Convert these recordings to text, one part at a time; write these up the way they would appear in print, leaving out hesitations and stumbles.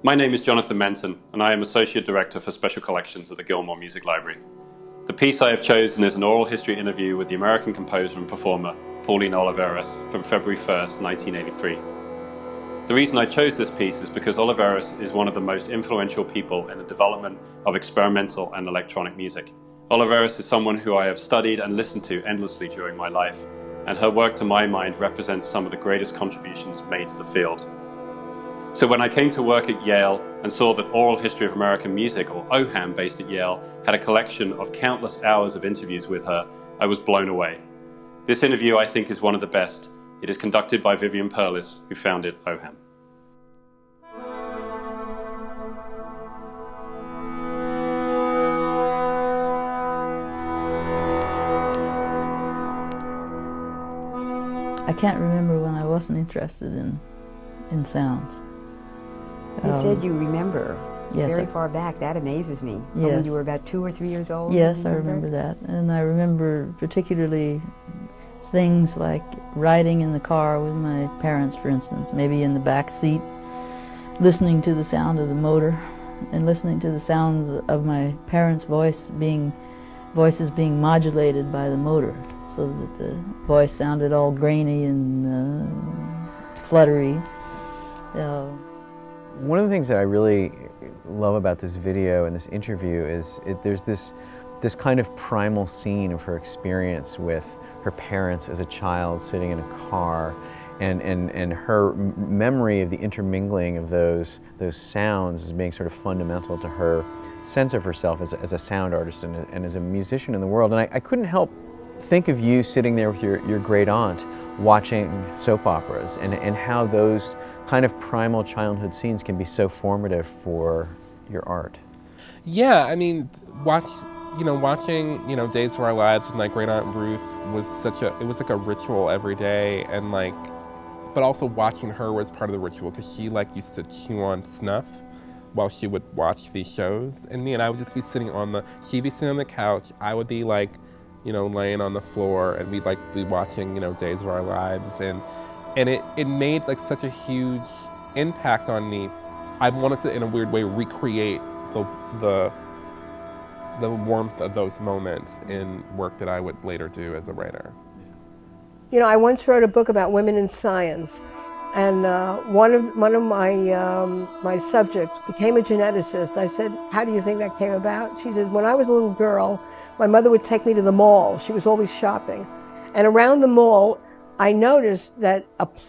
My name is Jonathan Menton, and I am Associate Director for Special Collections at the Gilmore Music Library. The piece I have chosen is an oral history interview with the American composer and performer, Pauline Oliveros, from February 1st, 1983. The reason I chose this piece is because Oliveros is one of the most influential people in the development of experimental and electronic music. Oliveros is someone who I have studied and listened to endlessly during my life, and her work, to my mind, represents some of the greatest contributions made to the field. So when I came to work at Yale and saw that Oral History of American Music, or OHAM, based at Yale, had a collection of countless hours of interviews with her, I was blown away. This interview, I think, is one of the best. It is conducted by Vivian Perlis, who founded OHAM. I can't remember when I wasn't interested in sounds. You said you remember yes, very far back. That amazes me. Yes. When you were about 2 or 3 years old? Yes, I remember that. And I remember particularly things like riding in the car with my parents, for instance, maybe in the back seat, listening to the sound of the motor and listening to the sound of my parents' voices being modulated by the motor, so that the voice sounded all grainy and fluttery. One of the things that I really love about this video and this interview is there's this kind of primal scene of her experience with her parents as a child sitting in a car, and her memory of the intermingling of those sounds as being sort of fundamental to her sense of herself as a sound artist and as a musician in the world. And I couldn't help think of you sitting there with your great aunt watching soap operas and how those kind of primal childhood scenes can be so formative for your art. Yeah, I mean, watching, Days of Our Lives with my great aunt Ruth was it was like a ritual every day, and but also watching her was part of the ritual because she used to chew on snuff while she would watch these shows, and I would just be she'd be sitting on the couch, I would be laying on the floor, and we'd be watching, Days of Our Lives, and it made such a huge impact on me. I wanted to, in a weird way, recreate the warmth of those moments in work that I would later do as a writer. I once wrote a book about women in science, and one of my subjects became a geneticist. I said, "How do you think that came about?" She said, "When I was a little girl, my mother would take me to the mall. She was always shopping, and around the mall, I noticed that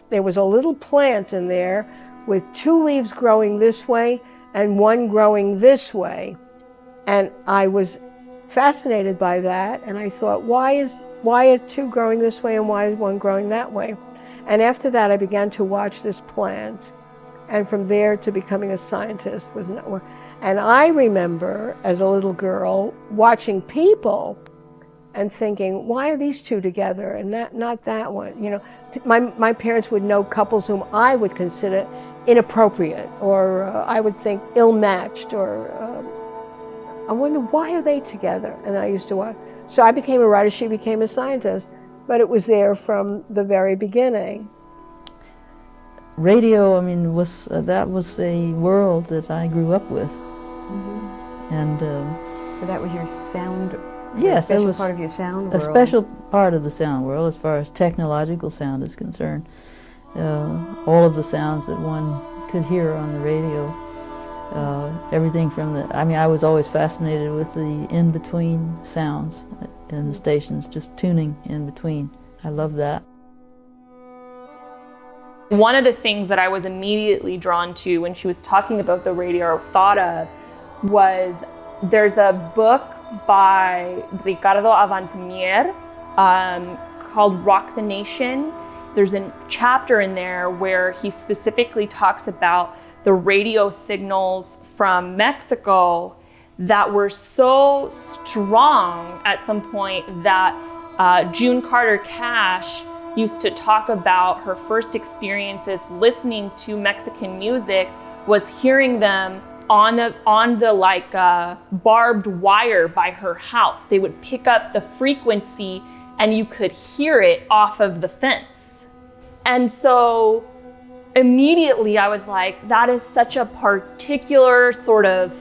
there was a little plant in there with 2 leaves growing this way and 1 growing this way. And I was fascinated by that, and I thought, why are 2 growing this way and why is 1 growing that way? And after that, I began to watch this plant, and from there to becoming a scientist was not work. And I remember as a little girl watching people and thinking, why are these 2 together and not that one? My parents would know couples whom I would consider inappropriate, or I would think ill-matched, or I wonder, why are they together? And I used to watch. So I became a writer, she became a scientist, but it was there from the very beginning. Radio, that was a world that I grew up with. Mm-hmm. And so that was your sound. Yes, it was part of your sound world. A special part of the sound world as far as technological sound is concerned. All of the sounds that one could hear on the radio, everything from I was always fascinated with the in-between sounds in the stations, just tuning in between. I love that. One of the things that I was immediately drawn to when she was talking about the radio, or thought of, was there's a book by Ricardo Avantemier called Rock the Nation. There's a chapter in there where he specifically talks about the radio signals from Mexico that were so strong at some point that June Carter Cash used to talk about her first experiences listening to Mexican music was hearing them on the barbed wire by her house. They would pick up the frequency and you could hear it off of the fence. And so immediately I was like, that is such a particular sort of,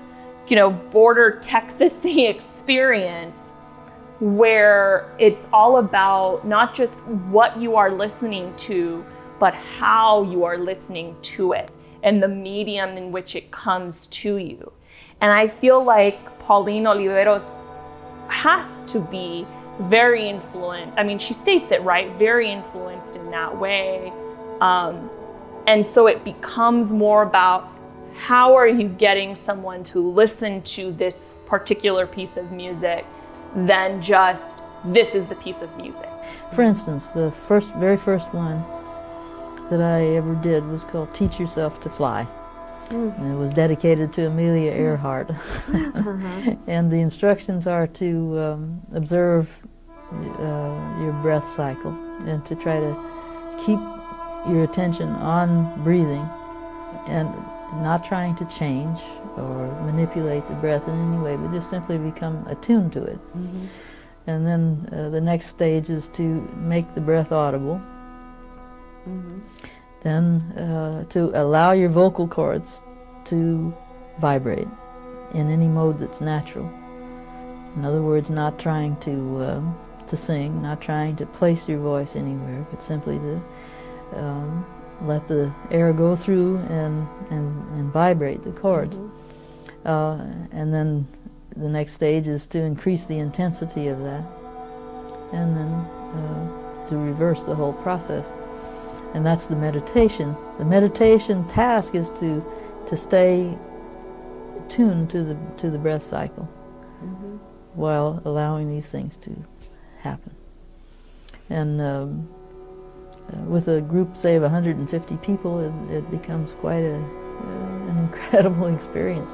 border Texas-y experience where it's all about not just what you are listening to, but how you are listening to it and the medium in which it comes to you. And I feel like Pauline Oliveros has to be very influenced. I mean, she states it, right? Very influenced in that way. And so it becomes more about how are you getting someone to listen to this particular piece of music than just, this is the piece of music. For instance, the very first one that I ever did was called Teach Yourself to Fly. And it was dedicated to Amelia Earhart. And the instructions are to observe your breath cycle and to try to keep your attention on breathing and not trying to change or manipulate the breath in any way, but just simply become attuned to it. And then the next stage is to make the breath audible. Then to allow your vocal cords to vibrate in any mode that's natural. In other words, not trying to sing, not trying to place your voice anywhere, but simply to let the air go through and vibrate the cords. And then the next stage is to increase the intensity of that, and then to reverse the whole process. And that's the meditation. The meditation task is to stay tuned to the breath cycle while allowing these things to happen. And with a group, say, of 150 people, it becomes quite an incredible experience.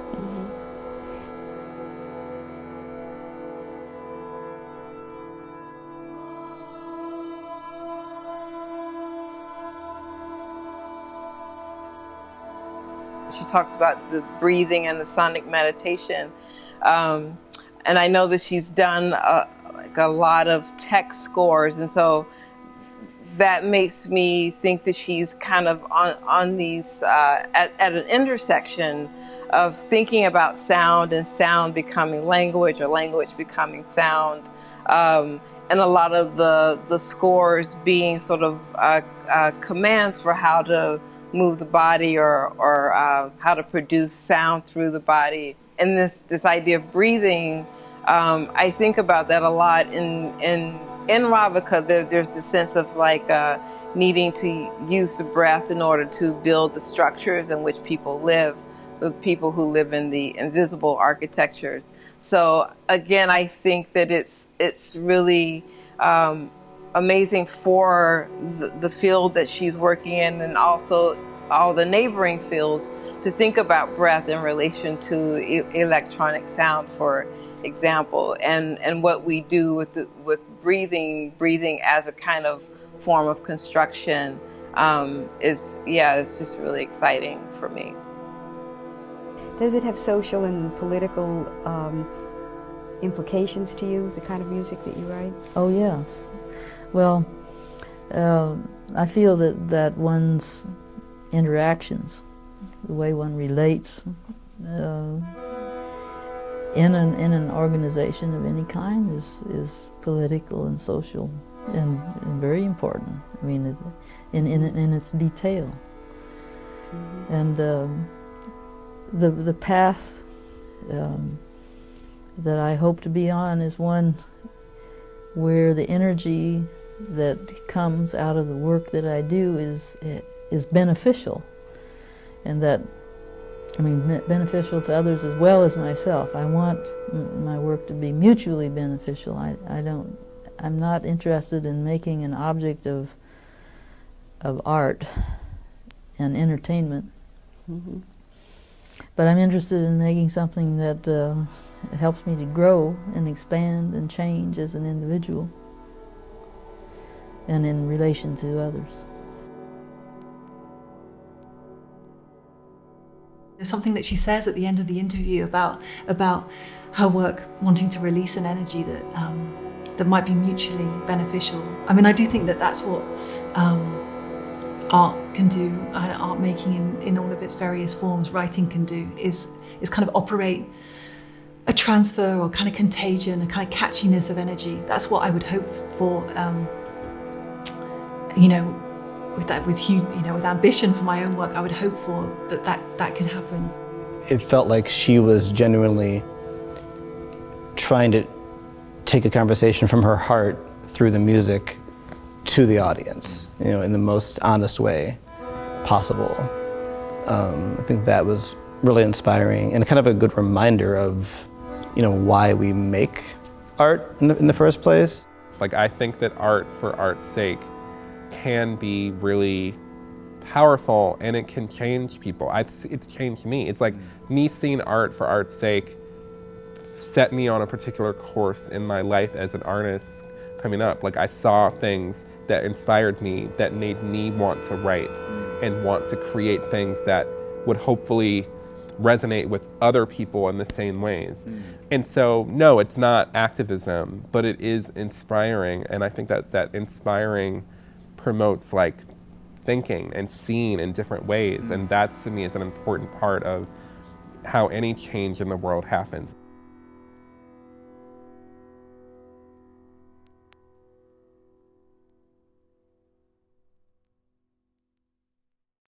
She talks about the breathing and the sonic meditation. And I know that she's done a lot of text scores, and so that makes me think that she's kind of on these, at an intersection of thinking about sound and sound becoming language or language becoming sound. And a lot of the scores being sort of commands for how to move the body or how to produce sound through the body. And this idea of breathing, I think about that a lot in Ravika. There's this sense of like needing to use the breath in order to build the structures in which people live, the people who live in the invisible architectures. So again, I think that it's really amazing for the field that she's working in, and also all the neighboring fields, to think about breath in relation to electronic sound, for example, and what we do with breathing as a kind of form of construction it's just really exciting for me. Does it have social and political implications to you, the kind of music that you write? Oh, yes. Well, I feel that one's interactions, the way one relates in an organization of any kind is political and social and very important. I mean, in its detail. And the path that I hope to be on is one where the energy that comes out of the work that I do is beneficial, and that, I mean, beneficial to others as well as myself. I want my work to be mutually beneficial. I'm not interested in making an object of art and entertainment, but I'm interested in making something that helps me to grow and expand and change as an individual and in relation to others. There's something that she says at the end of the interview about her work wanting to release an energy that might be mutually beneficial. I mean, I do think that that's what art can do, and art making in all of its various forms, writing can do, is kind of operate a transfer or kind of contagion, a kind of catchiness of energy. That's what I would hope for, with ambition for my own work. I would hope for that could happen. It felt like she was genuinely trying to take a conversation from her heart through the music to the audience, in the most honest way possible. I think that was really inspiring and kind of a good reminder of, why we make art in the first place. Like, I think that art for art's sake can be really powerful, and it can change people. It's changed me. It's like me seeing art for art's sake set me on a particular course in my life as an artist coming up. Like, I saw things that inspired me, that made me want to write and want to create things that would hopefully resonate with other people in the same ways. And so, no, it's not activism, but it is inspiring. And I think that inspiring promotes like thinking and seeing in different ways. And that to me is an important part of how any change in the world happens.